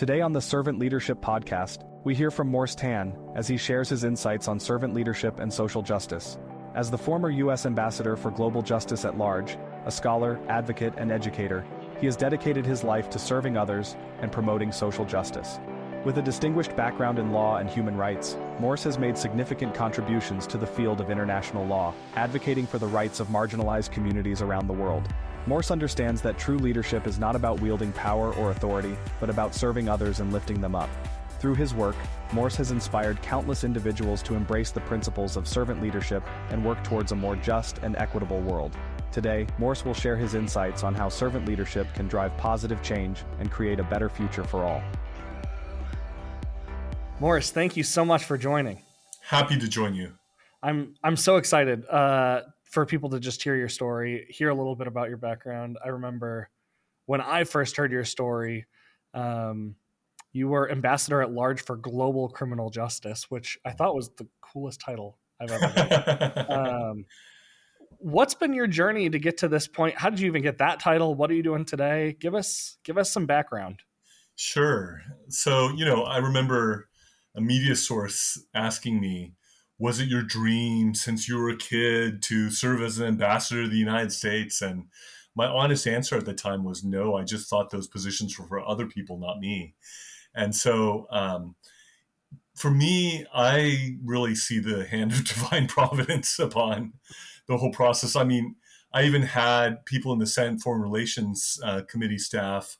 Today on the Servant Leadership Podcast, we hear from Morse Tan as he shares his insights on servant leadership and social justice. As the former U.S. Ambassador for Global Justice at Large, a scholar, advocate, and educator, he has dedicated his life to serving others and promoting social justice. With a distinguished background in law and human rights, Morse has made significant contributions to the field of international law, advocating for the rights of marginalized communities around the world. Morse understands that true leadership is not about wielding power or authority, but about serving others and lifting them up. Through his work, Morse has inspired countless individuals to embrace the principles of servant leadership and work towards a more just and equitable world. Today, Morse will share his insights on how servant leadership can drive positive change and create a better future for all. Morse, thank you so much for joining. Happy to join you. I'm so excited for people to just hear your story, hear a little bit about your background. I remember when I first heard your story, you were ambassador at large for global criminal justice, which I thought was the coolest title I've ever heard. What's been your journey to get to this point? How did you even get that title? What are you doing today? Give us some background. Sure. So, I remember a media source asking me, was it your dream since you were a kid to serve as an ambassador to the United States? And my honest answer at the time was no, I just thought those positions were for other people, not me. And so for me, I really see the hand of divine providence upon the whole process. I mean, I even had people in the Senate Foreign Relations Committee staff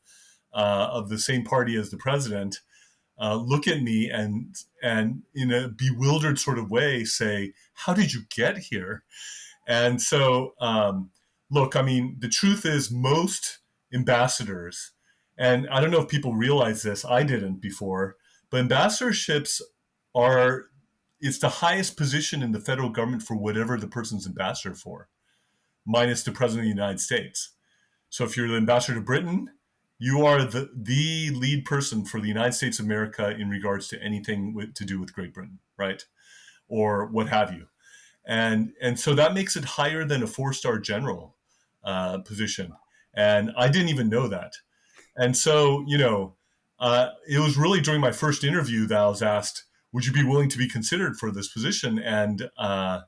of the same party as the president look at me and in a bewildered sort of way say, how did you get here? And so, look, I mean, the truth is most ambassadors, and I don't know if people realize this, I didn't before, but ambassadorships it's the highest position in the federal government for whatever the person's ambassador for, minus the president of the United States. So if you're the ambassador to Britain, you are the lead person for the United States of America in regards to anything to do with Great Britain, right? Or what have you. And so that makes it higher than a 4-star general position. And I didn't even know that. And so, it was really during my first interview that I was asked, would you be willing to be considered for this position? And I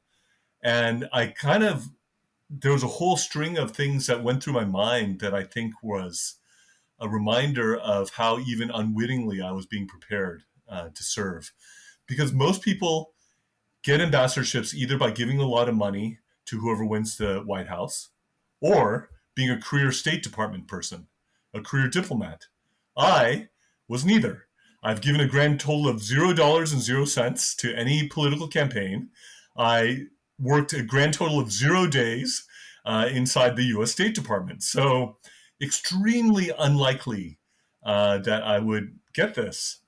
there was a whole string of things that went through my mind that I think was a reminder of how even unwittingly I was being prepared to serve. Because most people get ambassadorships either by giving a lot of money to whoever wins the White House or being a career State Department person, a career diplomat. I was neither. I've given a grand total of $0 to any political campaign. I worked a grand total of 0 days inside the U.S. State Department. So extremely unlikely that I would get this.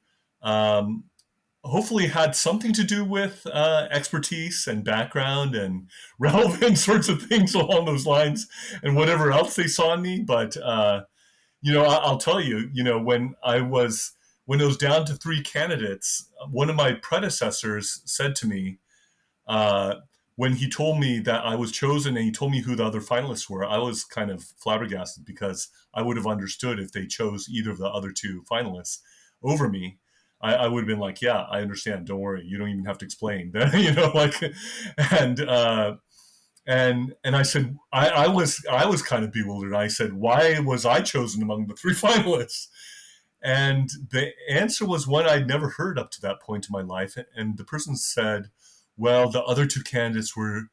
Hopefully had something to do with expertise and background and relevant sorts of things along those lines and whatever else they saw in me. But, I'll tell you, when it was down to 3 candidates, one of my predecessors said to me, when he told me that I was chosen and he told me who the other finalists were, I was kind of flabbergasted because I would have understood if they chose either of the other 2 finalists over me. I would have been like, yeah, I understand. Don't worry. You don't even have to explain that, and I said, I was kind of bewildered. I said, why was I chosen among the 3 finalists? And the answer was one I'd never heard up to that point in my life. And the person said, well, the other 2 candidates were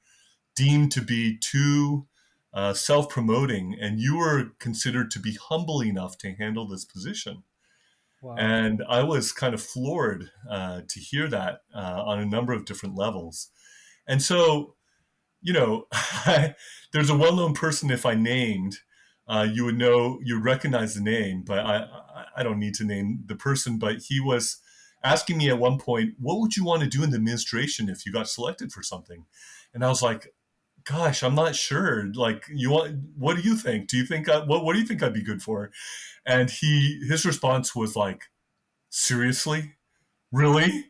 deemed to be too self-promoting, and you were considered to be humble enough to handle this position. Wow. And I was kind of floored to hear that on a number of different levels. And so, there's a well-known person, if I named, you would recognize the name, but I don't need to name the person, but he was asking me at one point, what would you want to do in the administration if you got selected for something? And I was like, gosh, I'm not sure. Like, what do you think? Do you think, what do you think I'd be good for? And his response was like, seriously? Really?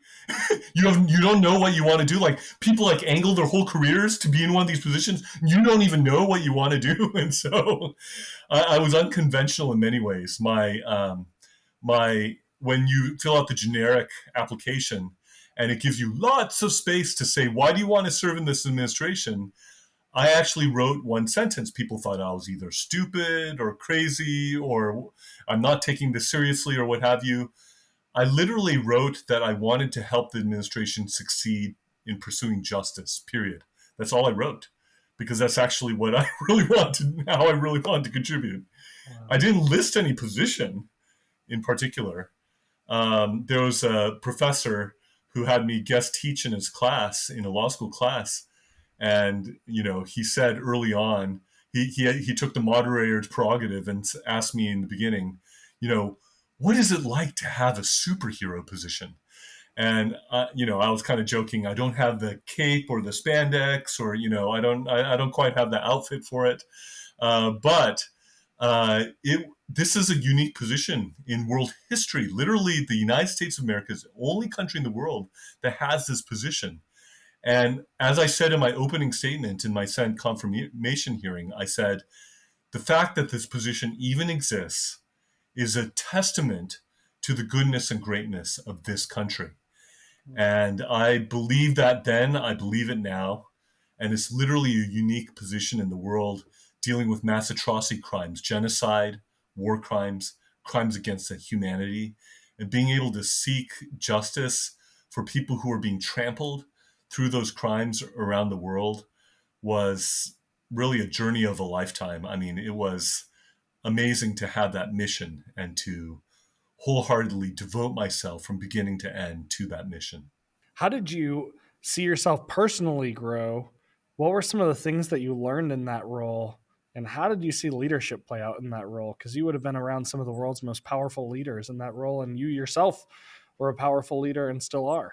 You don't know what you want to do? Like, people angle their whole careers to be in one of these positions. You don't even know what you want to do. And so I was unconventional in many ways. My when you fill out the generic application and it gives you lots of space to say, why do you want to serve in this administration? I actually wrote one sentence. People thought I was either stupid or crazy or I'm not taking this seriously or what have you. I literally wrote that I wanted to help the administration succeed in pursuing justice, period. That's all I wrote, because that's actually what I really wanted, how I really wanted to contribute. Wow. I didn't list any position in particular. There was a professor who had me guest teach in his class, in a law school class. And, he said early on, he took the moderator's prerogative and asked me in the beginning, what is it like to have a superhero position? And I was kind of joking. I don't have the cape or the spandex, or I don't quite have the outfit for it. But this is a unique position in world history. Literally, the United States of America is the only country in the world that has this position. And as I said in my opening statement in my Senate confirmation hearing, I said, the fact that this position even exists is a testament to the goodness and greatness of this country. And I believe that then, I believe it now. And it's literally a unique position in the world, dealing with mass atrocity crimes, genocide, war crimes, crimes against humanity, and being able to seek justice for people who are being trampled through those crimes around the world was really a journey of a lifetime. I mean, it was amazing to have that mission and to wholeheartedly devote myself from beginning to end to that mission. How did you see yourself personally grow? What were some of the things that you learned in that role? And how did you see leadership play out in that role? Because you would have been around some of the world's most powerful leaders in that role, and you yourself were a powerful leader and still are.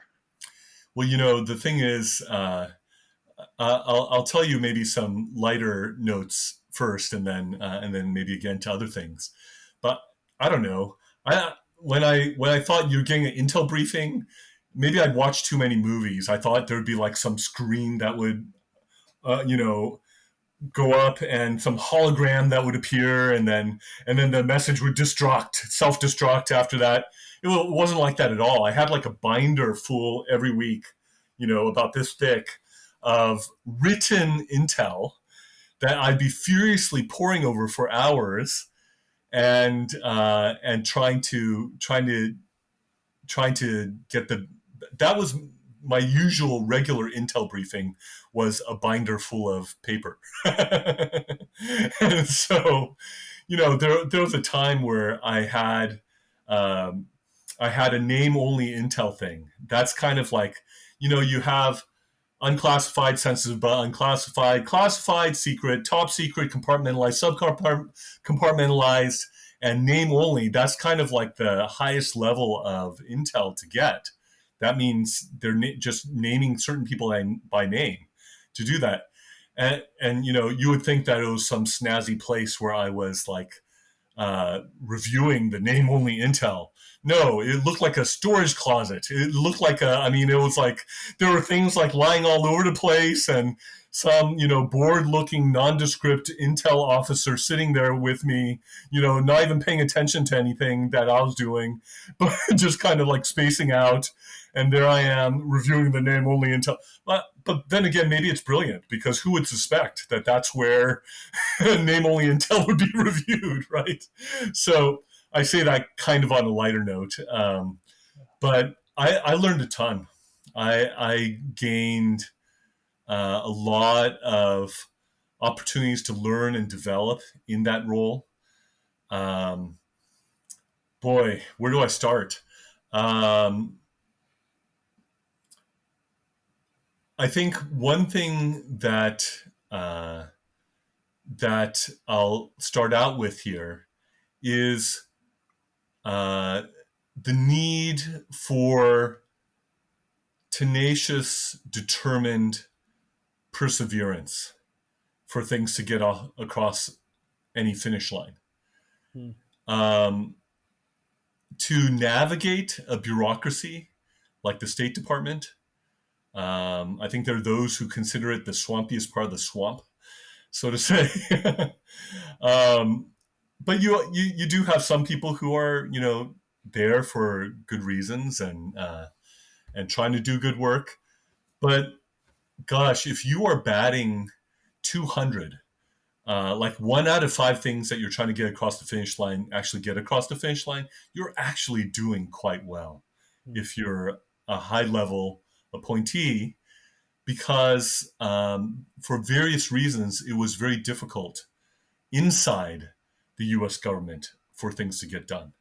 Well, the thing is, I'll tell you maybe some lighter notes first, and then maybe again to other things. But I don't know. When I thought you were getting an intel briefing, maybe I'd watched too many movies. I thought there'd be like some screen that would, go up and some hologram that would appear, and then the message would self-destruct after that. It wasn't like that at all. I had like a binder full every week, about this thick, of written intel that I'd be furiously poring over for hours, and trying to get that was my usual regular intel briefing, was a binder full of paper. And so, there was a time where I had a name only intel thing. That's kind of like, you have unclassified, sensitive, but unclassified, classified, secret, top secret, compartmentalized, subcompartmentalized, and name only. That's kind of like the highest level of intel to get. That means they're just naming certain people by name to do that. And you would think that it was some snazzy place where I was like reviewing the name only intel. No, it looked like a storage closet. It looked like it was like there were things like lying all over the place, and some, bored looking nondescript intel officer sitting there with me, not even paying attention to anything that I was doing, but just kind of like spacing out. And there I am reviewing the name only intel. But then again, maybe it's brilliant, because who would suspect that that's where name only intel would be reviewed, right? So I say that kind of on a lighter note. But I learned a ton. I gained a lot of opportunities to learn and develop in that role. Boy, where do I start? I think one thing that I'll start out with here is the need for tenacious, determined perseverance for things to get across any finish line. To navigate a bureaucracy like the State Department, I think there are those who consider it the swampiest part of the swamp, so to say. But you do have some people who are, there for good reasons and trying to do good work. But gosh, if you are batting 200, like 1 out of 5 things that you're trying to get across the finish line actually get across the finish line, you're actually doing quite well if you're a high level appointee, because for various reasons, it was very difficult inside the US government for things to get done.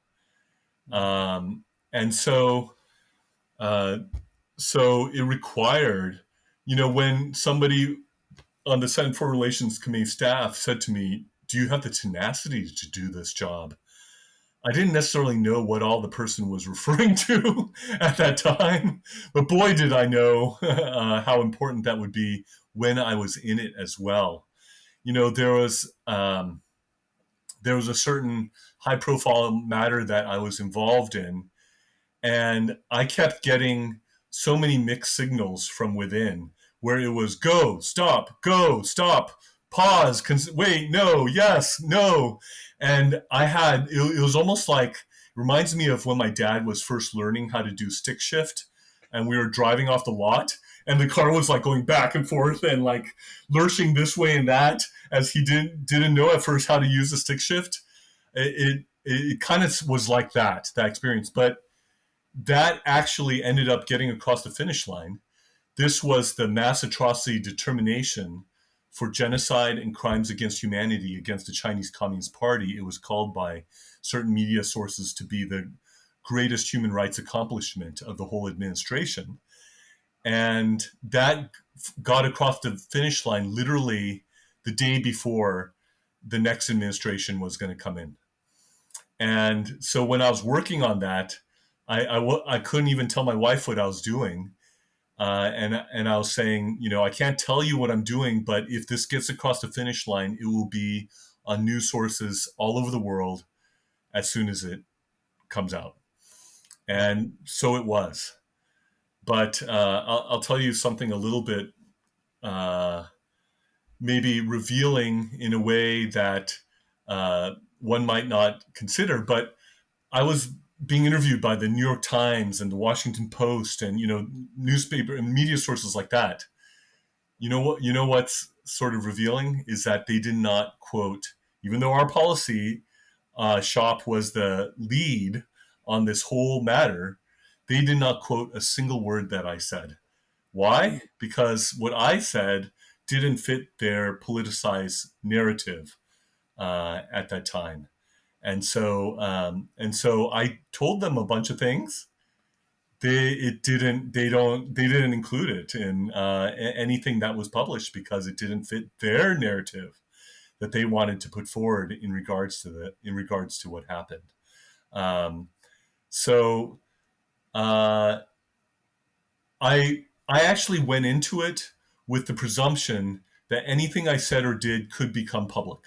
And so, so it required, when somebody on the Senate Foreign Relations Committee staff said to me, "Do you have the tenacity to do this job?" I didn't necessarily know what all the person was referring to at that time, but boy, did I know how important that would be when I was in it as well. There was a certain high-profile matter that I was involved in, and I kept getting so many mixed signals from within, where it was go, stop, pause, wait, no, yes, no. And it was almost like, it reminds me of when my dad was first learning how to do stick shift, and we were driving off the lot, and the car was like going back and forth and like lurching this way and that, as he didn't know at first how to use the stick shift. It kind of was like that experience, but that actually ended up getting across the finish line. This was the mass atrocity determination for genocide and crimes against humanity against the Chinese Communist Party. It was called by certain media sources to be the greatest human rights accomplishment of the whole administration. And that got across the finish line literally the day before the next administration was going to come in. And so when I was working on that, I couldn't even tell my wife what I was doing. And I was saying, I can't tell you what I'm doing, but if this gets across the finish line, it will be on news sources all over the world as soon as it comes out. And so it was. But I'll tell you something a little bit maybe revealing in a way that one might not consider. But I was being interviewed by the New York Times and the Washington Post and, newspaper and media sources like that. What's sort of revealing is that they did not quote, even though our policy shop was the lead on this whole matter, they did not quote a single word that I said. Why? Because what I said didn't fit their politicized narrative at that time. And so I told them a bunch of things. They didn't include it in anything that was published because it didn't fit their narrative that they wanted to put forward in regards to what happened. So I actually went into it with the presumption that anything I said or did could become public.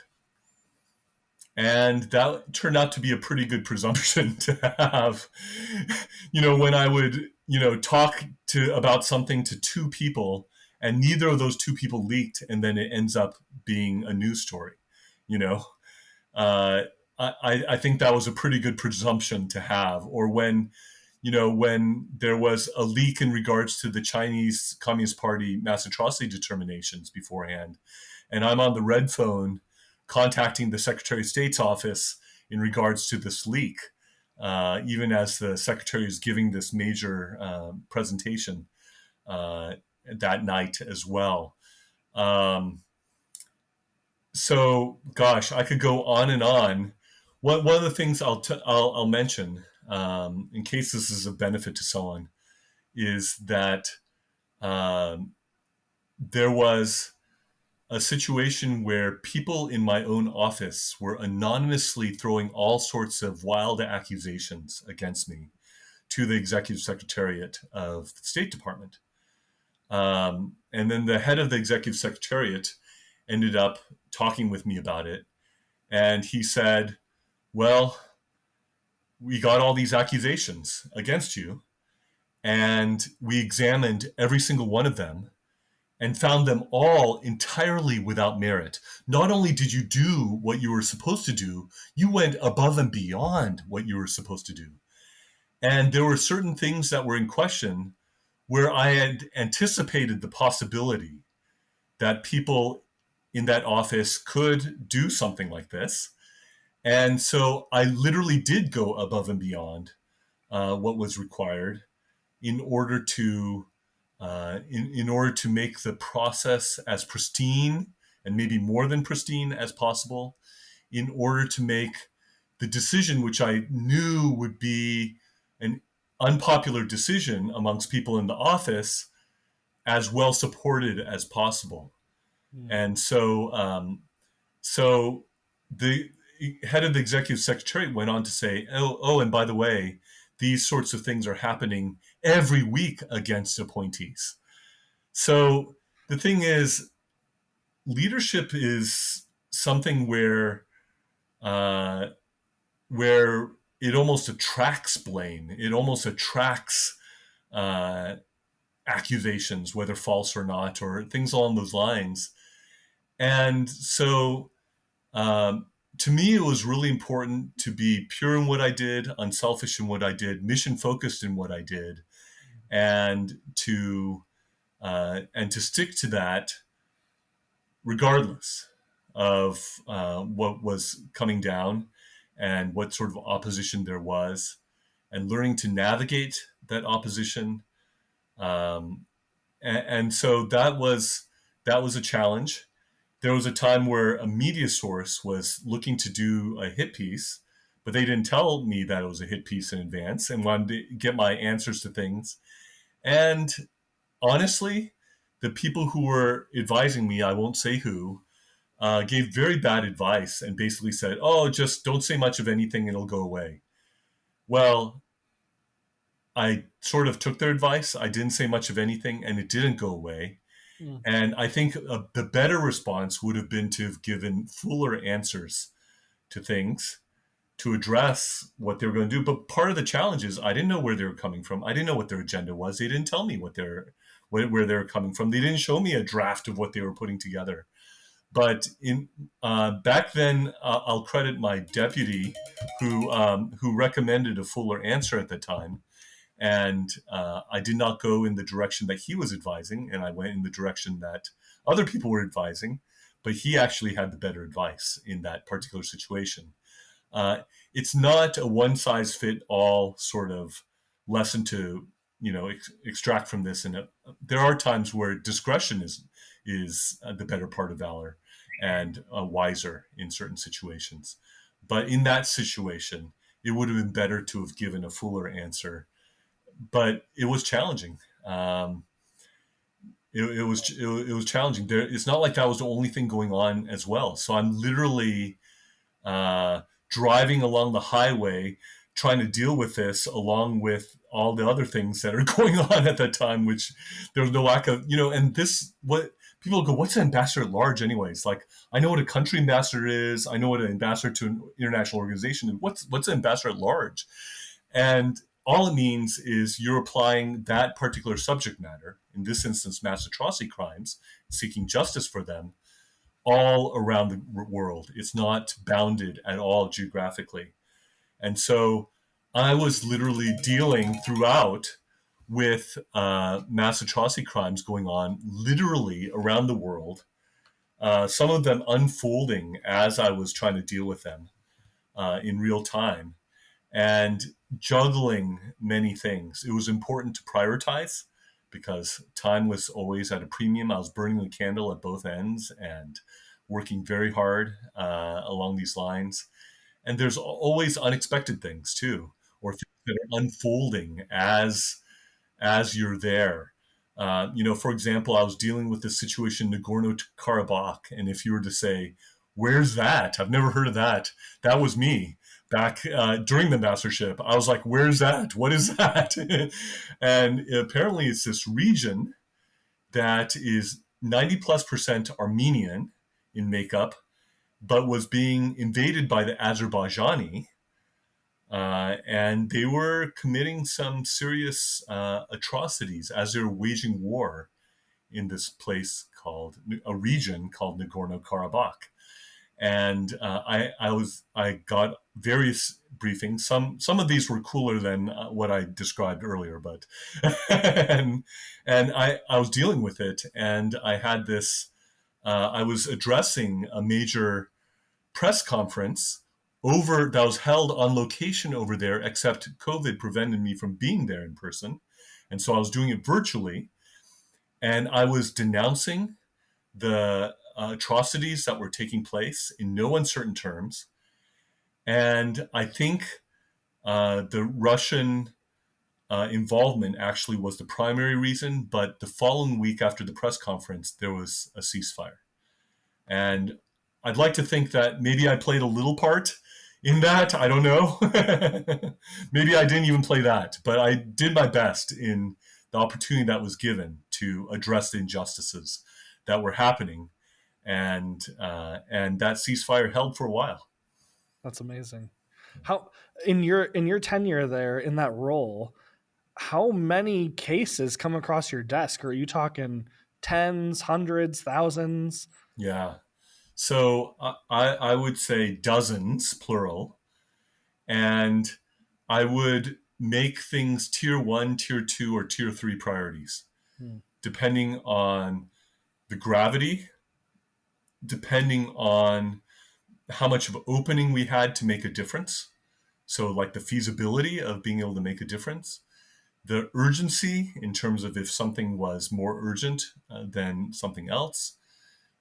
And that turned out to be a pretty good presumption to have. When I would, talk about something to 2 people and neither of those 2 people leaked, and then it ends up being a news story, I think that was a pretty good presumption to have. Or when there was a leak in regards to the Chinese Communist Party mass atrocity determinations beforehand, and I'm on the red phone contacting the Secretary of State's office in regards to this leak, even as the Secretary is giving this major presentation that night as well. So, gosh, I could go on and on. One of the things I'll mention, in case this is of benefit to someone, is that there was a situation where people in my own office were anonymously throwing all sorts of wild accusations against me to the Executive Secretariat of the State Department. And then the head of the Executive Secretariat ended up talking with me about it. And he said, well, we got all these accusations against you, and we examined every single one of them and found them all entirely without merit. Not only did you do what you were supposed to do, you went above and beyond what you were supposed to do. And there were certain things that were in question where I had anticipated the possibility that people in that office could do something like this. And so I literally did go above and beyond what was required in order to in order to make the process as pristine and maybe more than pristine as possible, in order to make the decision, which I knew would be an unpopular decision amongst people in the office, as well supported as possible. Mm. And so the head of the executive secretariat went on to say, and by the way, these sorts of things are happening every week against appointees. So the thing is, leadership is something uh, where it almost attracts blame. It almost attracts uh, accusations, whether false or not, or things along those lines. And so, to me, it was really important to be pure in what I did, unselfish in what I did, mission focused in what I did, and to stick to that regardless of what was coming down and what sort of opposition there was, and learning to navigate that opposition. Um, and so that was a challenge. There was a time where a media source was looking to do a hit piece, but they didn't tell me that it was a hit piece in advance and wanted to get my answers to things. And honestly, the people who were advising me, I won't say who, gave very bad advice and basically said, "Oh, just don't say much of anything; it'll go away." Well, I sort of took their advice. I didn't say much of anything, and it didn't go away. Mm. And I think the better response would have been to have given fuller answers to things to address what they were going to do. But part of the challenge is I didn't know where they were coming from. I didn't know what their agenda was. They didn't tell me where they were coming from. They didn't show me a draft of what they were putting together. But in back then, I'll credit my deputy who recommended a fuller answer at the time. And I did not go in the direction that he was advising, and I went in the direction that other people were advising. But he actually had the better advice in that particular situation. It's not a one-size-fit-all sort of lesson to extract from this, and there are times where discretion is the better part of valor and wiser in certain situations. But in that situation, it would have been better to have given a fuller answer. But it was challenging. It was challenging. It's not like that was the only thing going on as well. So I'm literally driving along the highway, trying to deal with this along with all the other things that are going on at that time, which there was no lack of, and this, what people go, what's an ambassador at large anyways? Like, I know what a country ambassador is. I know what an ambassador to an international organization is. What's an ambassador at large? And all it means is you're applying that particular subject matter, in this instance, mass atrocity crimes, seeking justice for them, all around the world. It's not bounded at all geographically. And so I was literally dealing throughout with mass atrocity crimes going on literally around the world, some of them unfolding as I was trying to deal with them in real time, and juggling many things. It was important to prioritize because time was always at a premium. I was burning the candle at both ends and working very hard along these lines. And there's always unexpected things too, or things that are unfolding as you're there. For example, I was dealing with this situation in Nagorno-Karabakh, and if you were to say, "Where's that? I've never heard of that." That was me back during the ambassadorship. I was like, "Where's that? What is that?" And apparently, it's this region that is 90+% Armenian in makeup, but was being invaded by the Azerbaijani. And they were committing some serious atrocities as they were waging war in this place a region called Nagorno-Karabakh. And I got various briefings. Some of these were cooler than what I described earlier, but and I was dealing with it, and I had this. I was addressing a major press conference that was held on location over there, except COVID prevented me from being there in person, and so I was doing it virtually, and I was denouncing the atrocities that were taking place in no uncertain terms. And I think the Russian involvement actually was the primary reason. But the following week after the press conference, there was a ceasefire. And I'd like to think that maybe I played a little part in that. I don't know. Maybe I didn't even play that. But I did my best in the opportunity that was given to address the injustices that were happening. And that ceasefire held for a while. That's amazing. How in your tenure there in that role, how many cases come across your desk? Are you talking tens, hundreds, thousands? Yeah. So I would say dozens, plural. And I would make things tier 1, tier 2, or tier 3 priorities, depending on the gravity, depending on how much of opening we had to make a difference. So like the feasibility of being able to make a difference, the urgency in terms of if something was more urgent than something else,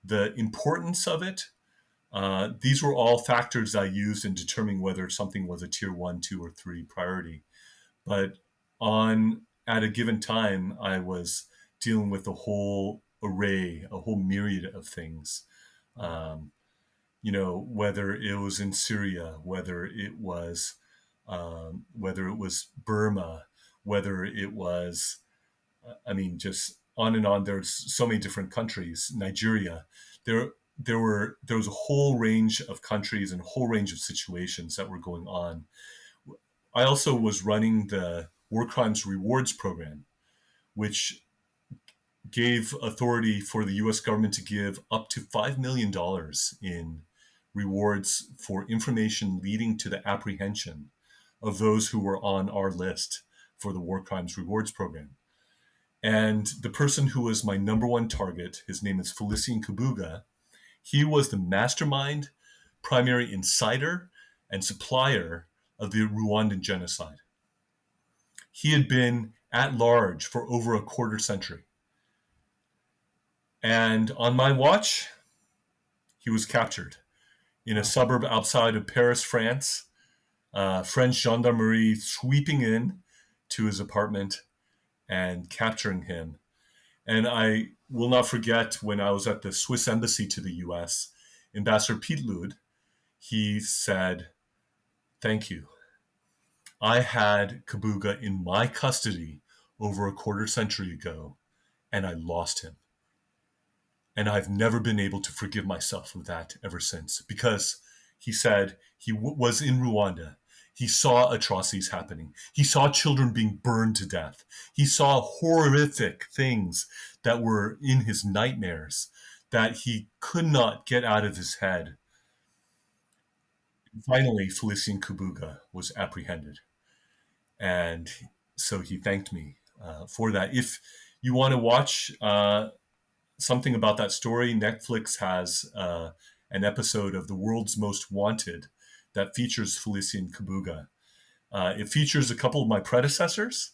the importance of it. These were all factors I used in determining whether something was a tier 1, 2, or 3 priority. But at a given time, I was dealing with a whole array, a whole myriad of things. Whether it was in Syria, whether it was Burma, whether it was, just on and on. There's so many different countries. Nigeria, there was a whole range of countries and a whole range of situations that were going on. I also was running the War Crimes Rewards Program, which gave authority for the U.S. government to give up to $5 million in rewards for information leading to the apprehension of those who were on our list for the War Crimes Rewards Program. And the person who was my number one target, his name is Felicien Kabuga. He was the mastermind, primary insider, and supplier of the Rwandan genocide. He had been at large for over a quarter century. And on my watch, he was captured in a suburb outside of Paris, France. French gendarmerie sweeping in to his apartment and capturing him. And I will not forget when I was at the Swiss embassy to the US, Ambassador Piet Lud, he said, "Thank you. I had Kabuga in my custody over a quarter century ago, and I lost him. And I've never been able to forgive myself of that ever since." Because he said he was in Rwanda. He saw atrocities happening. He saw children being burned to death. He saw horrific things that were in his nightmares that he could not get out of his head. Finally, Felicien Kabuga was apprehended. And so he thanked me for that. If you want to watch something about that story, Netflix has an episode of The World's Most Wanted that features Felicien Kabuga. It features a couple of my predecessors.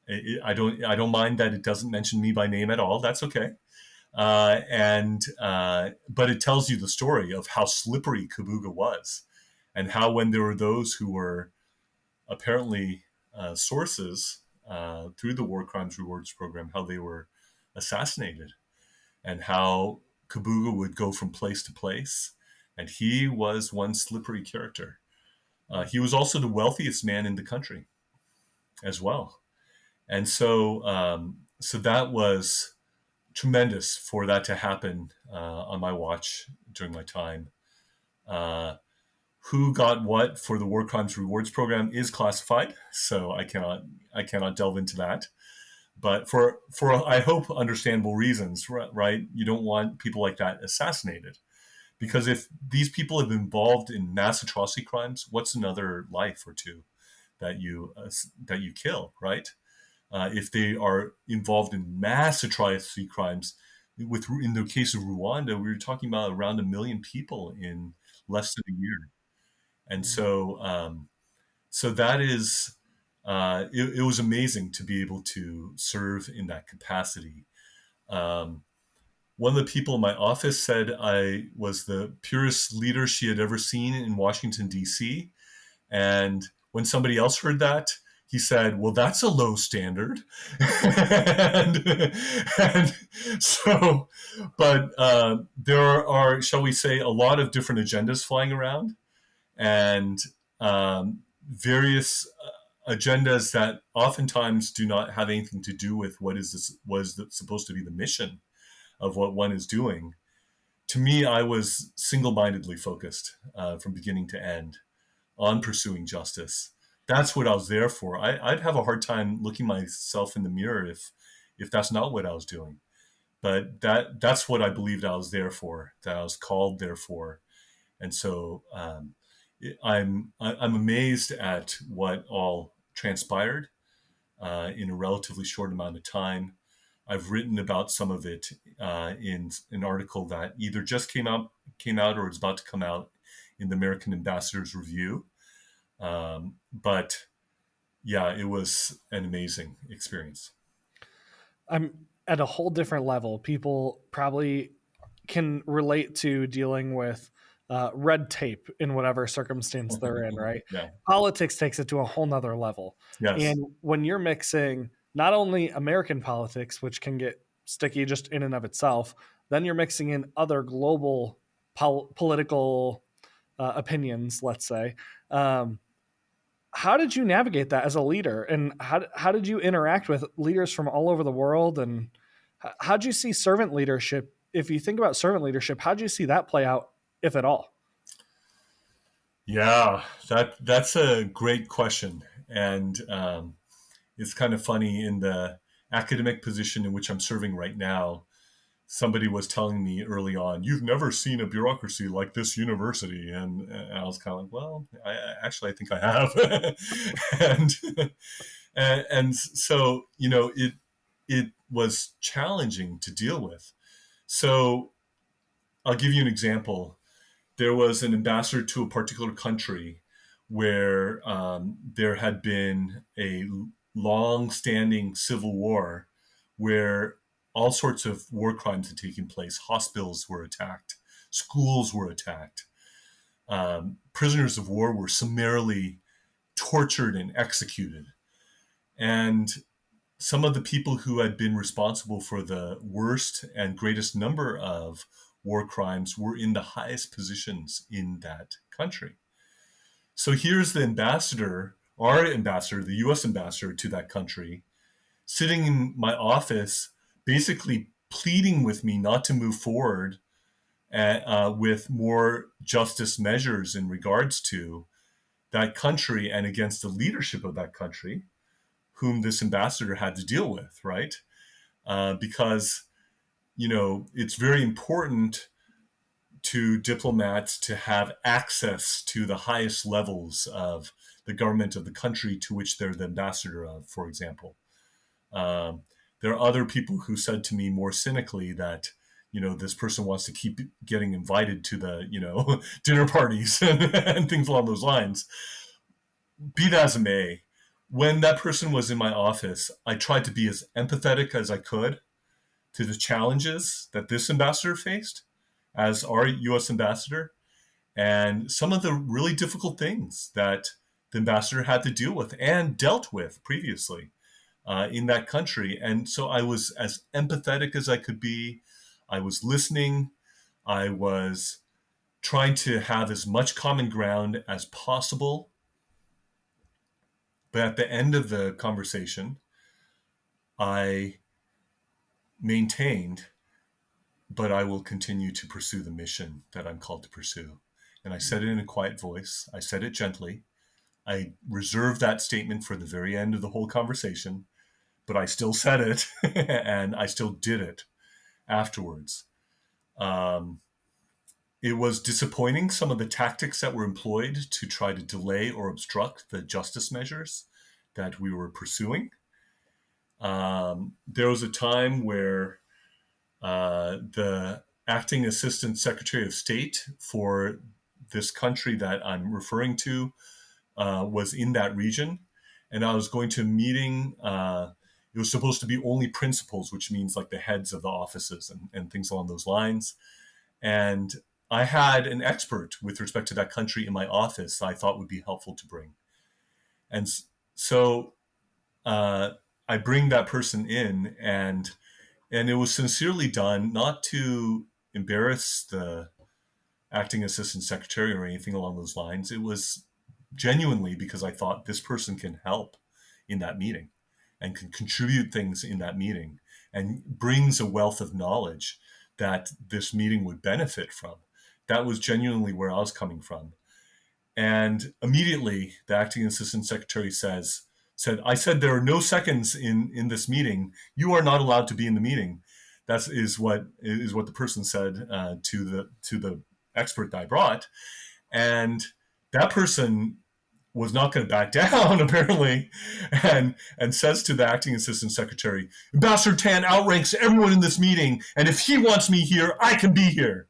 I don't mind that it doesn't mention me by name at all. That's okay. But it tells you the story of how slippery Kabuga was, and how when there were those who were apparently sources through the War Crimes Rewards Program, how they were assassinated, and how Kabuga would go from place to place. And he was one slippery character. He was also the wealthiest man in the country as well. And so that was tremendous for that to happen on my watch during my time. Who got what for the War Crimes Rewards Program is classified, so I cannot delve into that. But for I hope understandable reasons, right? You don't want people like that assassinated, Because if these people have been involved in mass atrocity crimes, what's another life or two that you kill, right? If they are involved in mass atrocity crimes, in the case of Rwanda, we were talking about around 1 million people in less than a year, and so that is it was amazing to be able to serve in that capacity. Um, One of the people in my office said I was the purest leader she had ever seen in Washington, D.C. And when somebody else heard that, he said, well, that's a low standard. and so, but there are, shall we say, a lot of different agendas flying around and various agendas that oftentimes do not have anything to do with supposed to be the mission of what one is doing. To me, I was single-mindedly focused from beginning to end on pursuing justice. That's what I was there for. I'd have a hard time looking myself in the mirror if that's not what I was doing. But that's what I believed I was there for, that I was called there for. And so I'm amazed at what all transpired in a relatively short amount of time. I've written about some of it in an article that either just came out or is about to come out in the American Ambassador's Review. But yeah, it was an amazing experience. I'm at a whole different level. People probably can relate to dealing with red tape in whatever circumstance they're in, right? Yeah. Politics takes it to a whole nother level. Yes. And when you're mixing not only American politics, which can get sticky just in and of itself, then you're mixing in other global political opinions, let's say. How did you navigate that as a leader, and how did you interact with leaders from all over the world, and how did you see servant leadership? If you think about servant leadership, how did you see that play out, if at all? Yeah, that's a great question, and it's kind of funny in the academic position in which I'm serving right now. Somebody was telling me early on, "You've never seen a bureaucracy like this university," and I was kind of like, "Well, I think I have," and, and so it was challenging to deal with. So I'll give you an example. There was an ambassador to a particular country where there had been a long-standing civil war where all sorts of war crimes had taken place. Hospitals were attacked, schools were attacked, prisoners of war were summarily tortured and executed. And some of the people who had been responsible for the worst and greatest number of war crimes were in the highest positions in that country. So here's the ambassador, our ambassador, the US ambassador to that country, sitting in my office, basically pleading with me not to move forward with more justice measures in regards to that country and against the leadership of that country, whom this ambassador had to deal with, right? Because, it's very important to diplomats to have access to the highest levels of the government of the country to which they're the ambassador of, for example. There are other people who said to me more cynically that, this person wants to keep getting invited to the, dinner parties and things along those lines. Be that as it may, when that person was in my office, I tried to be as empathetic as I could to the challenges that this ambassador faced as our U.S. ambassador and some of the really difficult things that the ambassador had to deal with and dealt with previously in that country. And so I was as empathetic as I could be. I was listening. I was trying to have as much common ground as possible. But at the end of the conversation, I maintained, but I will continue to pursue the mission that I'm called to pursue. And I said it in a quiet voice. I said it gently. I reserved that statement for the very end of the whole conversation, but I still said it and I still did it afterwards. it was disappointing, some of the tactics that were employed to try to delay or obstruct the justice measures that we were pursuing. There was a time where the acting assistant secretary of state for this country that I'm referring to was in that region. And I was going to a meeting. It was supposed to be only principals, which means like the heads of the offices and things along those lines. And I had an expert with respect to that country in my office I thought would be helpful to bring. And so I bring that person in, and it was sincerely done, not to embarrass the acting assistant secretary or anything along those lines. It was genuinely because I thought this person can help in that meeting and can contribute things in that meeting and brings a wealth of knowledge that this meeting would benefit from. That was genuinely where I was coming from. And immediately the acting assistant secretary said, I said, there are no seconds in this meeting. You are not allowed to be in the meeting. That is what the person said to the expert that I brought. And that person was not going to back down, apparently, and says to the acting assistant secretary, Ambassador Tan outranks everyone in this meeting, and if he wants me here, I can be here.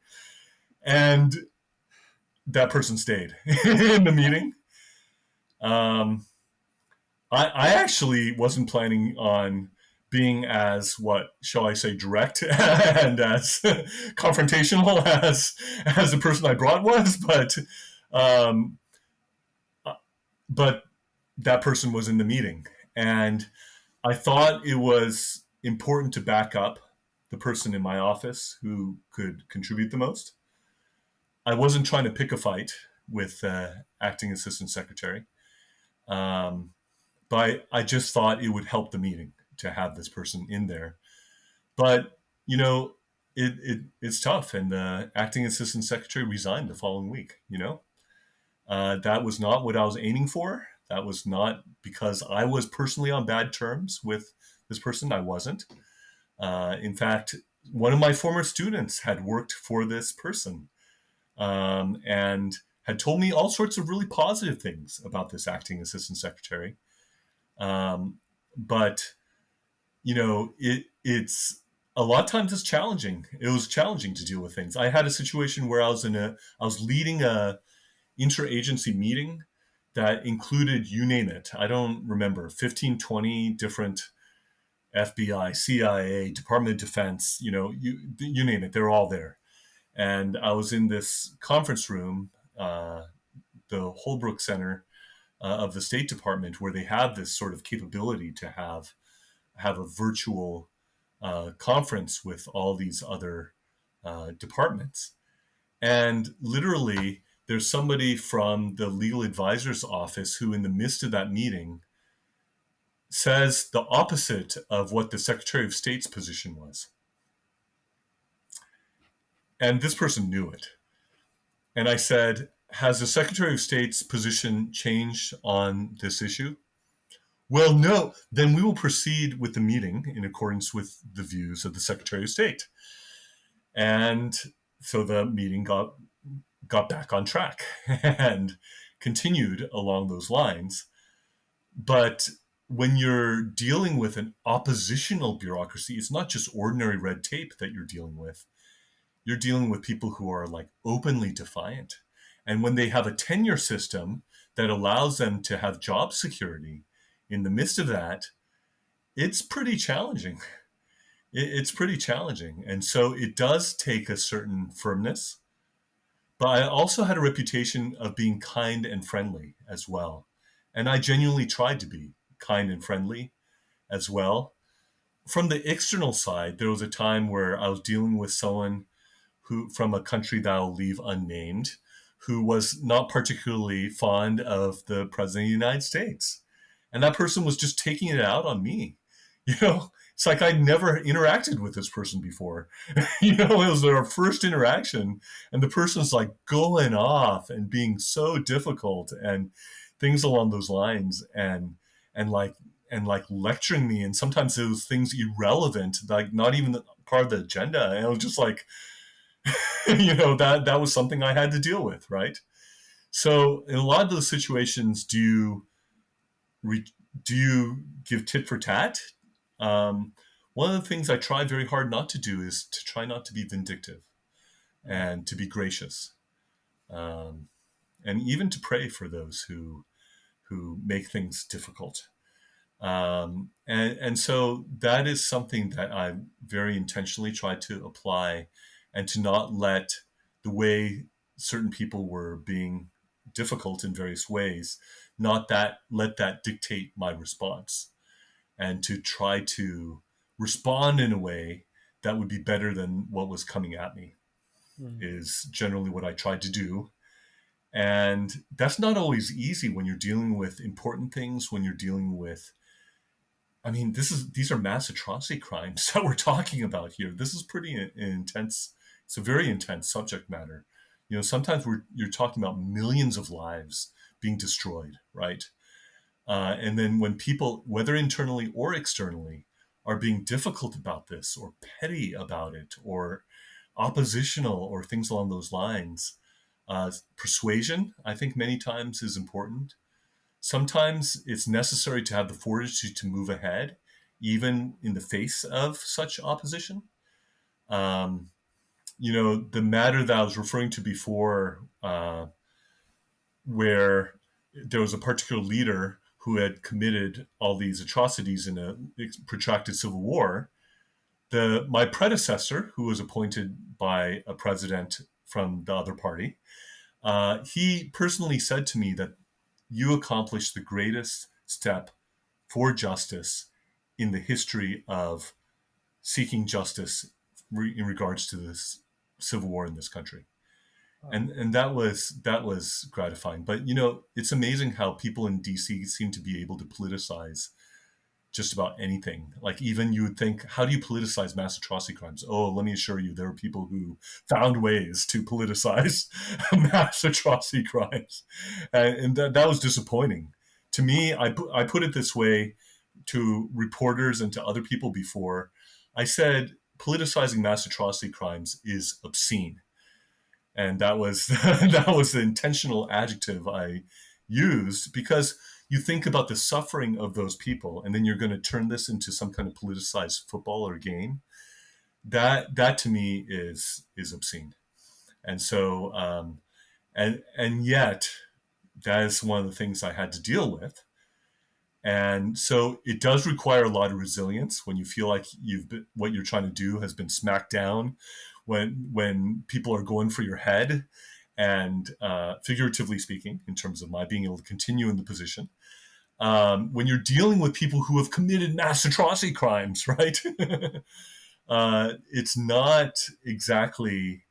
And that person stayed in the meeting. I actually wasn't planning on being as, what shall I say, direct and as confrontational as the person I brought was, but that person was in the meeting, and I thought it was important to back up the person in my office who could contribute the most. I wasn't trying to pick a fight with the acting assistant secretary, but I just thought it would help the meeting to have this person in there. But it's tough, and the acting assistant secretary resigned the following week. That was not what I was aiming for. That was not because I was personally on bad terms with this person. I wasn't. In fact, one of my former students had worked for this person and had told me all sorts of really positive things about this acting assistant secretary. But, it's a lot of times it's challenging. It was challenging to deal with things. I had a situation where I was leading a interagency meeting that included, you name it, I don't remember, 15, 20 different FBI, CIA, Department of Defense, you name it, they're all there. And I was in this conference room, the Holbrook Center of the State Department, where they have this sort of capability to have a virtual conference with all these other departments. And literally, there's somebody from the legal advisor's office who, in the midst of that meeting, says the opposite of what the Secretary of State's position was. And this person knew it. And I said, has the Secretary of State's position changed on this issue? Well, no. Then we will proceed with the meeting in accordance with the views of the Secretary of State. And so the meeting got back on track and continued along those lines. But when you're dealing with an oppositional bureaucracy, it's not just ordinary red tape that you're dealing with. You're dealing with people who are like openly defiant. And when they have a tenure system that allows them to have job security in the midst of that, it's pretty challenging. It's pretty challenging. And so it does take a certain firmness. But I also had a reputation of being kind and friendly as well. And I genuinely tried to be kind and friendly as well. From the external side, there was a time where I was dealing with someone who, from a country that I'll leave unnamed, who was not particularly fond of the President of the United States. And that person was just taking it out on me. It's like I'd never interacted with this person before. It was our first interaction, and the person's like going off and being so difficult and things along those lines, and lecturing me. And sometimes it was things irrelevant, like not even part of the agenda. And I was just like, that was something I had to deal with, right? So in a lot of those situations, do you give tit for tat? Um, One of the things I try very hard not to do is to try not to be vindictive and to be gracious, um, and even to pray for those who make things difficult. And so that is something that I very intentionally tried to apply, and to not let the way certain people were being difficult in various ways, not that let that dictate my response, and to try to respond in a way that would be better than what was coming at me Mm. is generally what I tried to do. And that's not always easy when you're dealing with important things, when you're dealing with, I mean, these are mass atrocity crimes that we're talking about here. This is pretty intense. It's a very intense subject matter. Sometimes you're talking about millions of lives being destroyed, right? And then when people, whether internally or externally, are being difficult about this, or petty about it, or oppositional, or things along those lines, persuasion, I think, many times is important. Sometimes it's necessary to have the fortitude to move ahead, even in the face of such opposition. Um, the matter that I was referring to before, where there was a particular leader who had committed all these atrocities in a protracted civil war. My predecessor, who was appointed by a president from the other party, he personally said to me that you accomplished the greatest step for justice in the history of seeking justice in regards to this civil war in this country. And that was gratifying. But it's amazing how people in DC seem to be able to politicize just about anything. Like, even you would think, how do you politicize mass atrocity crimes? Oh, let me assure you, there are people who found ways to politicize mass atrocity crimes, and that was disappointing to me. I put it this way to reporters and to other people before. I said politicizing mass atrocity crimes is obscene, and that was that was the intentional adjective I used, because you think about the suffering of those people, and then you're going to turn this into some kind of politicized football or game. That to me is obscene. And so and yet that is one of the things I had to deal with. And so it does require a lot of resilience when you feel like what you're trying to do has been smacked down, when people are going for your head, and figuratively speaking, in terms of my being able to continue in the position, when you're dealing with people who have committed mass atrocity crimes, right? It's not exactly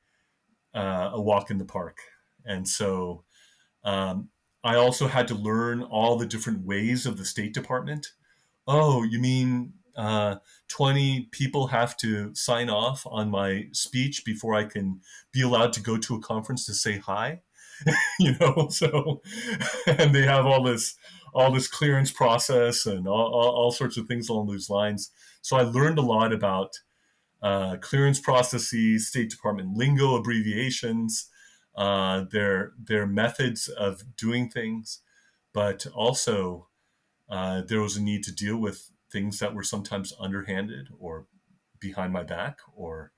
a walk in the park. And so um, I also had to learn all the different ways of the State Department. Oh, you mean 20 people have to sign off on my speech before I can be allowed to go to a conference to say hi? So, and they have all this clearance process and all sorts of things along those lines. So I learned a lot about clearance processes, State Department lingo, abbreviations, their methods of doing things, but also there was a need to deal with things that were sometimes underhanded or behind my back. Or,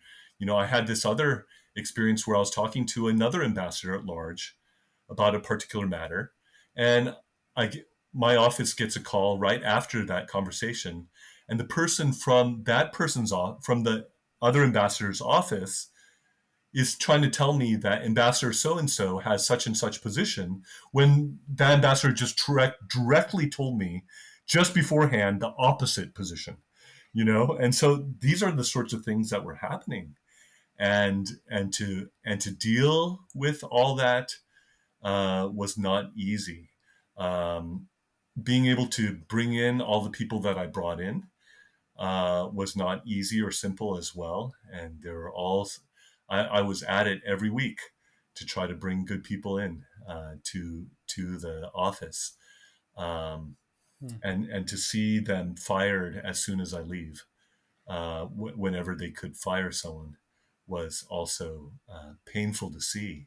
I had this other experience where I was talking to another ambassador at large about a particular matter, and I my office gets a call right after that conversation, and the person from from the other ambassador's office is trying to tell me that ambassador so and so has such and such position, when that ambassador just directly told me just beforehand the opposite position. And so these are the sorts of things that were happening, and to deal with all that was not easy. Um, Being able to bring in all the people that I brought in was not easy or simple as well. And they were all, I was at it every week to try to bring good people in to the office, um, Mm. and to see them fired as soon as I leave, whenever they could fire someone. was also painful to see.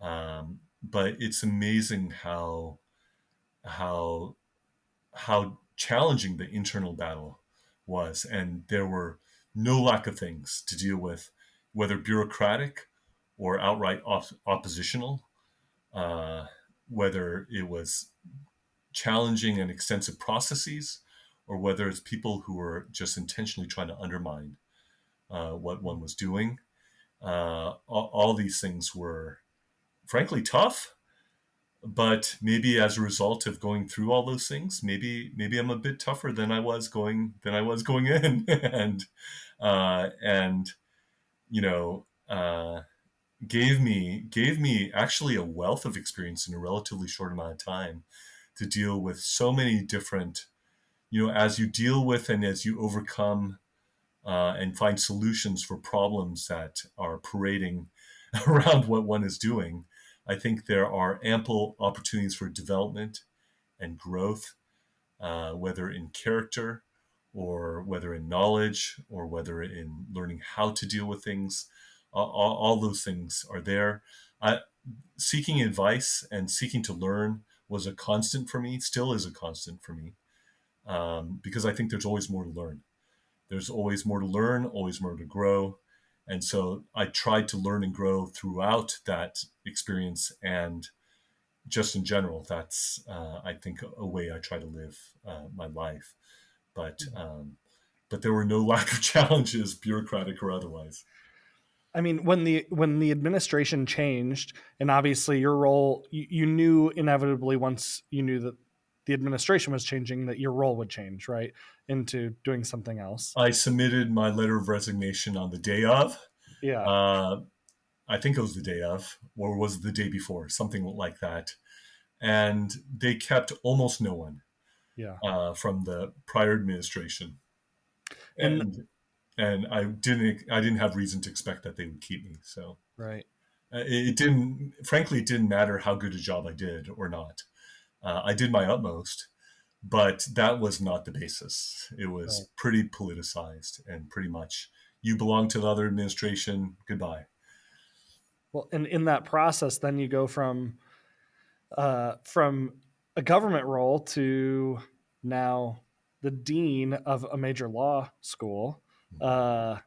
But it's amazing how how challenging the internal battle was, and there were no lack of things to deal with, whether bureaucratic or outright oppositional, uh, whether it was challenging and extensive processes, or whether it's people who were just intentionally trying to undermine what one was doing. All these things were frankly tough, but maybe as a result of going through all those things, maybe I'm a bit tougher than I was going in, and you know gave me actually a wealth of experience in a relatively short amount of time to deal with so many different, as you deal with and as you overcome and find solutions for problems that are parading around what one is doing. I think there are ample opportunities for development and growth, whether in character or whether in knowledge or whether in learning how to deal with things. All those things are there. Seeking advice and seeking to learn was a constant for me, still is a constant for me, because I think there's always more to learn. There's always more to learn, always more to grow. And so I tried to learn and grow throughout that experience. And just in general, that's, I think, a way I try to live my life. But there were no lack of challenges, bureaucratic or otherwise. I mean, when the administration changed, and obviously your role, you knew inevitably once you knew that the administration was changing that your role would change, right, into doing something else. I submitted my letter of resignation on the day of. Yeah. I think it was the day of, or was it the day before, something like that. And they kept almost no one Yeah. from the prior administration, And and I didn't have reason to expect that they would keep me. So right. it didn't, frankly, it didn't matter how good a job I did or not. I did my utmost, but that was not the basis. It was Right. pretty politicized and pretty much you belong to the other administration. Goodbye. Well, and in that process, then you go from a government role to now the dean of a major law school. How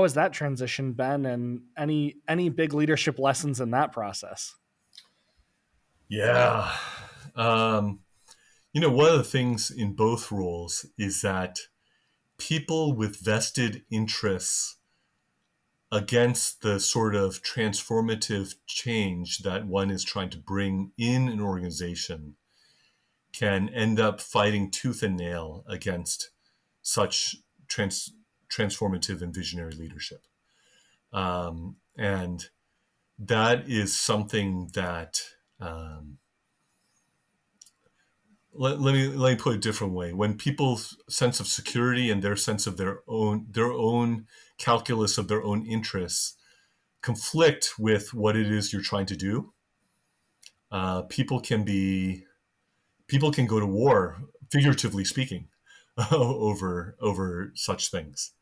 has that transition been, and any big leadership lessons in that process? Yeah. Um, one of the things in both roles is that people with vested interests against the sort of transformative change that one is trying to bring in an organization can end up fighting tooth and nail against such transformative and visionary leadership. And that is something that let me put it a different way. When people's sense of security and their sense of their own calculus of their own interests conflict with what it is you're trying to do, people can go to war, figuratively speaking, over such things.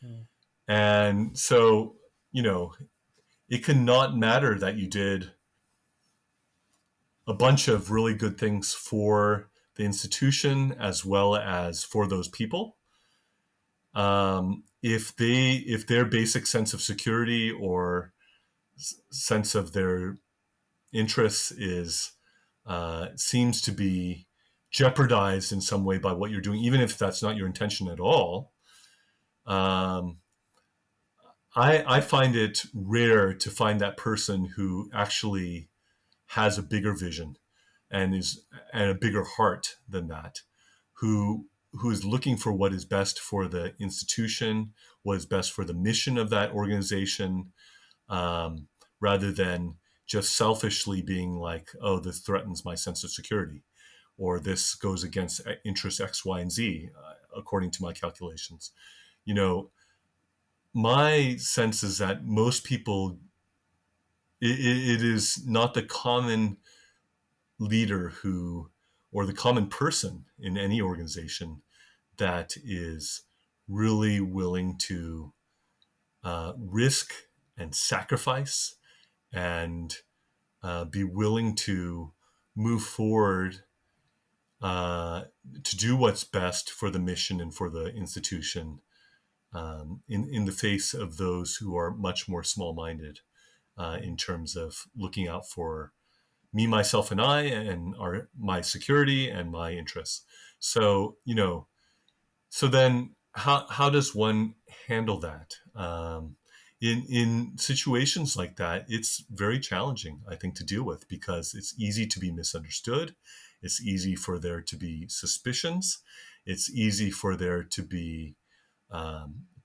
Mm. And so, it cannot matter that you did a bunch of really good things for the institution as well as for those people. If their basic sense of security or sense of their interests is seems to be jeopardized in some way by what you're doing, even if that's not your intention at all, I find it rare to find that person who actually has a bigger vision and a bigger heart than that, who is looking for what is best for the institution, what is best for the mission of that organization, rather than just selfishly being like, oh, this threatens my sense of security, or this goes against interest X, Y, and Z, according to my calculations. My sense is that most people, it is not the common leader or the common person in any organization that is really willing to risk and sacrifice and be willing to move forward to do what's best for the mission and for the institution in the face of those who are much more small-minded in terms of looking out for me, myself, and I, and my security and my interests. So, so then how does one handle that? In situations like that, it's very challenging, I think, to deal with because it's easy to be misunderstood. It's easy for there to be suspicions. It's easy for there to be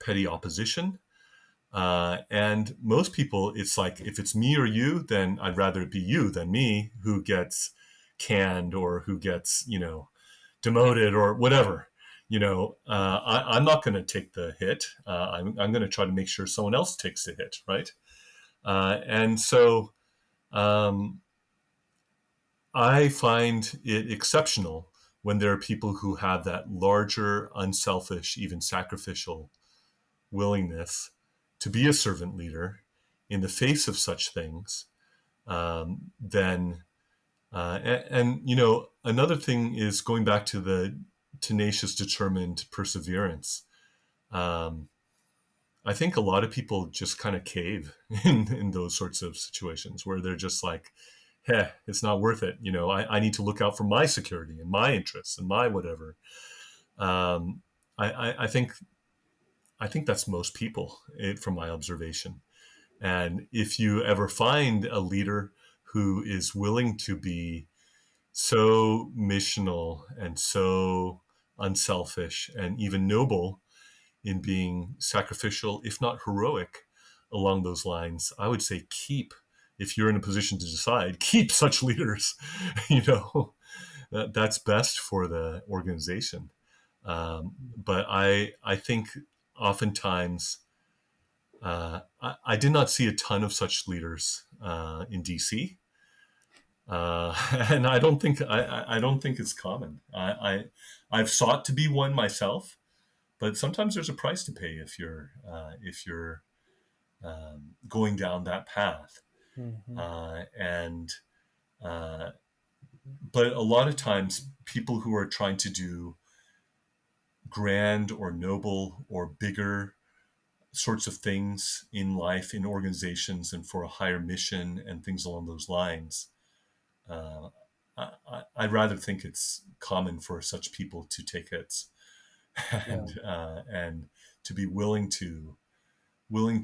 petty opposition. And most people, it's like, if it's me or you, then I'd rather it be you than me who gets canned or who gets, demoted or whatever. I'm not going to take the hit. I'm going to try to make sure someone else takes the hit, right? And so I find it exceptional when there are people who have that larger, unselfish, even sacrificial willingness to be a servant leader in the face of such things. Then, another thing is going back to the tenacious, determined perseverance. I think a lot of people just kind of cave in those sorts of situations where they're just like, hey, it's not worth it. I need to look out for my security and my interests and my whatever. I think that's most people from my observation. And if you ever find a leader who is willing to be so missional and so unselfish and even noble in being sacrificial, if not heroic, along those lines, I would say if you're in a position to decide, keep such leaders. That's best for the organization. But I think oftentimes I did not see a ton of such leaders in DC. And I don't think it's common. I've sought to be one myself, but sometimes there's a price to pay if you're going down that path. Mm-hmm. But a lot of times, people who are trying to do grand or noble or bigger sorts of things in life, in organizations, and for a higher mission and things along those lines, I'd rather think it's common for such people to take hits and to be willing to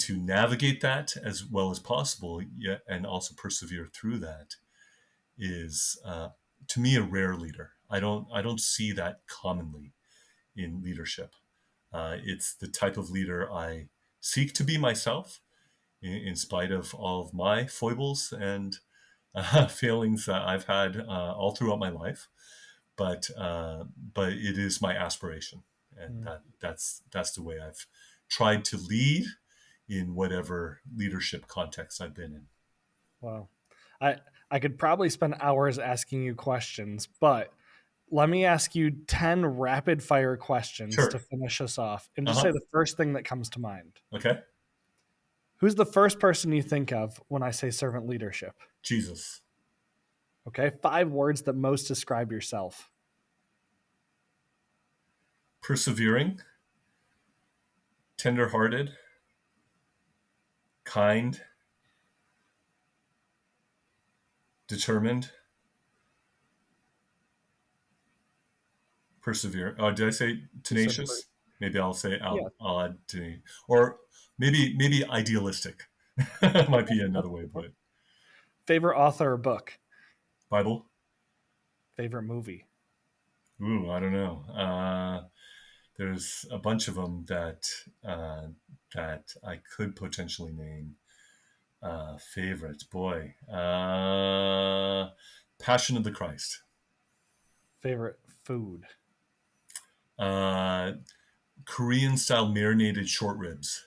navigate that as well as possible, yet, and also persevere through that is to me a rare leader. I don't see that commonly in leadership. It's the type of leader I seek to be myself, in spite of all of my foibles and failings that I've had all throughout my life. But it is my aspiration, and that's the way I've tried to lead in whatever leadership context I've been in. Wow. I could probably spend hours asking you questions, but let me ask you 10 rapid fire questions Sure. to finish us off and just say the first thing that comes to mind. Okay. Who's the first person you think of when I say servant leadership? Jesus. Okay. 5 words that most describe yourself. Persevering, tender-hearted, kind, determined, persevere. Oh, did I say tenacious? Maybe I'll say I'll add to, or maybe idealistic. Might be another way to put it. Favorite author or book? Bible. Favorite movie? Ooh, I don't know. There's a bunch of them that I could potentially name. Favorite, boy. Passion of the Christ. Favorite food? Korean style marinated short ribs.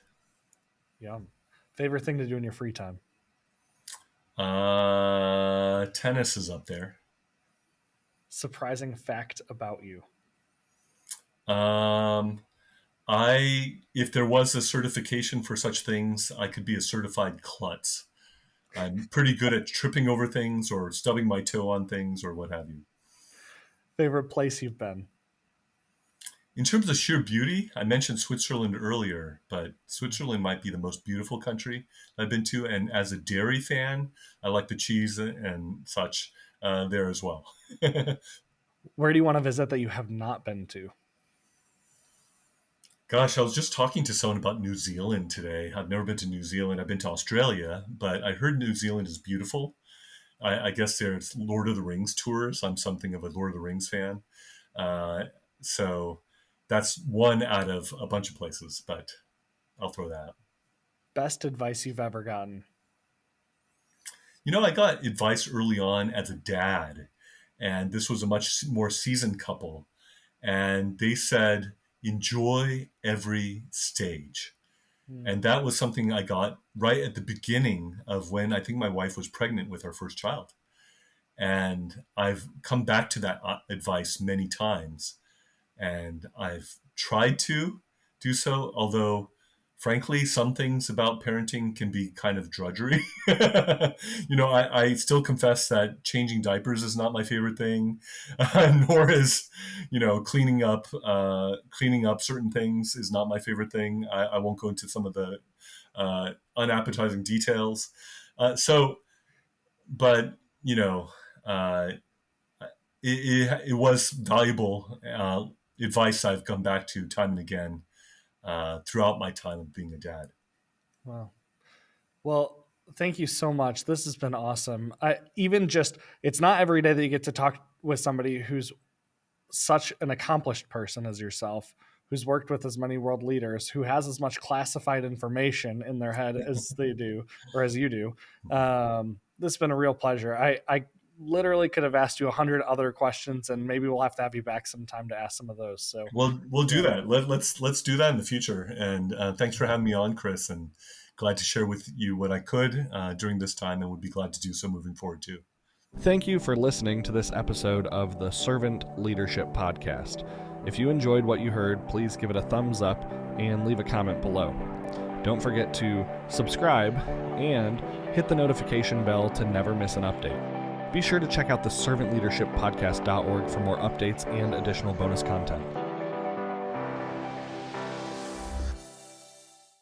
Yum. Favorite thing to do in your free time? Tennis is up there. Surprising fact about you? If there was a certification for such things, I could be a certified klutz. I'm pretty good at tripping over things or stubbing my toe on things or what have you. Favorite place you've been? In terms of sheer beauty, I mentioned Switzerland earlier, but Switzerland might be the most beautiful country I've been to. And as a dairy fan, I like the cheese and such there as well. Where do you want to visit that you have not been to? Gosh, I was just talking to someone about New Zealand today. I've never been to New Zealand. I've been to Australia, but I heard New Zealand is beautiful. I guess there's Lord of the Rings tours. I'm something of a Lord of the Rings fan. So that's one out of a bunch of places, but I'll throw that out. Best advice you've ever gotten? I got advice early on as a dad, and this was a much more seasoned couple. And they said, enjoy every stage. And that was something I got right at the beginning of when I think my wife was pregnant with our first child. And I've come back to that advice many times. And I've tried to do so, although, frankly, some things about parenting can be kind of drudgery. I still confess that changing diapers is not my favorite thing, nor is, cleaning up certain things is not my favorite thing. I won't go into some of the unappetizing details. But it was valuable advice I've come back to time and again throughout my time of being a dad. Wow. Well, thank you so much. This has been awesome. It's not every day that you get to talk with somebody who's such an accomplished person as yourself, who's worked with as many world leaders, who has as much classified information in their head as they do, or as you do. This has been a real pleasure. I literally could have asked you 100 other questions, and maybe we'll have to have you back sometime to ask some of those. So we'll do that. Let's do that in the future. And thanks for having me on, Chris, and glad to share with you what I could during this time, and would be glad to do so moving forward too. Thank you for listening to this episode of the Servant Leadership Podcast. If you enjoyed what you heard, please give it a thumbs up and leave a comment below. Don't forget to subscribe and hit the notification bell to never miss an update. Be sure to check out the servantleadershippodcast.org for more updates and additional bonus content.